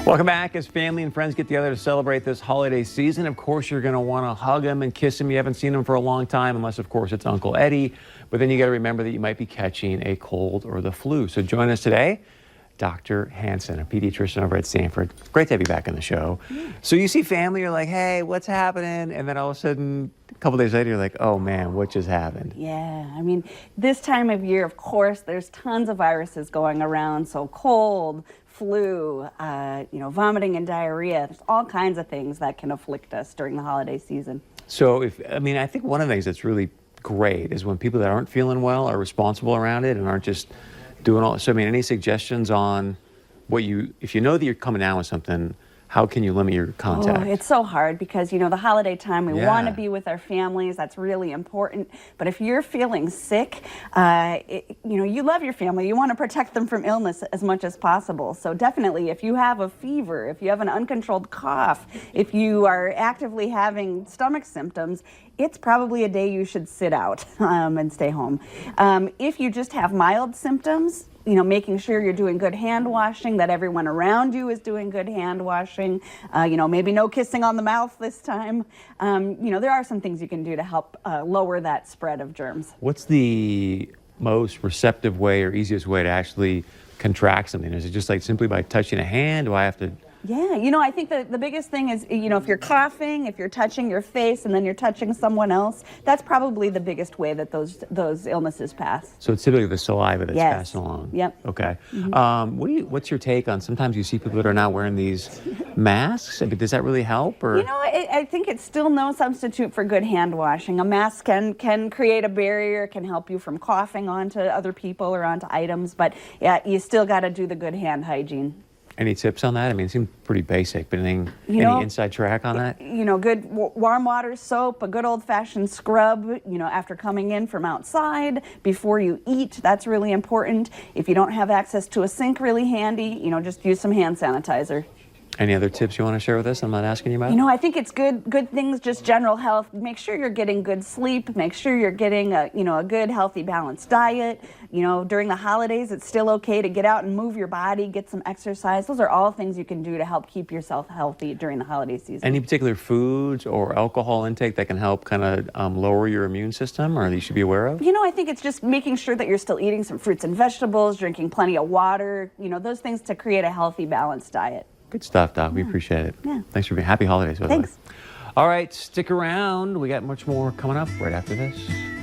Welcome back. As family and friends get together to celebrate this holiday season, of course, you're going to want to hug them and kiss them. You haven't seen them for a long time, unless, of course, it's Uncle Eddie. But then you got to remember that you might be catching a cold or the flu. So join us today, Dr. Hanson, a pediatrician over at Stanford. Great to have you back on the show. So you see family, you're like, hey, what's happening? And then all of a sudden, a couple days later, you're like, oh man, what just happened? Yeah, I mean, this time of year, of course, there's tons of viruses going around. So cold, flu, vomiting and diarrhea. There's all kinds of things that can afflict us during the holiday season. So I think one of the things that's really great is when people that aren't feeling well are responsible around it and aren't just doing all. So any suggestions on if you know that you're coming down with something, how can you limit your contact? Oh, it's so hard because, the holiday time, we want to be with our families. That's really important. But if you're feeling sick, you love your family. You want to protect them from illness as much as possible. So definitely, if you have a fever, if you have an uncontrolled cough, if you are actively having stomach symptoms, it's probably a day you should sit out and stay home. If you just have mild symptoms, making sure you're doing good hand washing, that everyone around you is doing good hand washing, maybe no kissing on the mouth this time. There are some things you can do to help lower that spread of germs. What's the most receptive way or easiest way to actually contract something? Is it just like simply by touching a hand? Do I have to? Yeah, I think the biggest thing is, if you're coughing, if you're touching your face and then you're touching someone else, that's probably the biggest way that those illnesses pass. So it's typically the saliva that's Yes. passing along. Yep. Okay. What's your take on, sometimes you see people that are not wearing these masks? Does that really help? Or? I think it's still no substitute for good hand washing. A mask can create a barrier, can help you from coughing onto other people or onto items, but yeah, you still got to do the good hand hygiene. Any tips on that? It seems pretty basic, but any inside track on that? Good warm water soap, a good old-fashioned scrub, after coming in from outside, before you eat. That's really important. If you don't have access to a sink, really handy, just use some hand sanitizer. Any other tips you want to share with us I'm not asking you about? I think it's good things, just general health. Make sure you're getting good sleep. Make sure you're getting a good, healthy, balanced diet. During the holidays, it's still okay to get out and move your body, get some exercise. Those are all things you can do to help keep yourself healthy during the holiday season. Any particular foods or alcohol intake that can help kind of lower your immune system, or that you should be aware of? I think it's just making sure that you're still eating some fruits and vegetables, drinking plenty of water, those things to create a healthy, balanced diet. Good stuff, Doc. We appreciate it. Yeah. Thanks for being. Happy holidays, by the way. Thanks. All right, stick around. We got much more coming up right after this.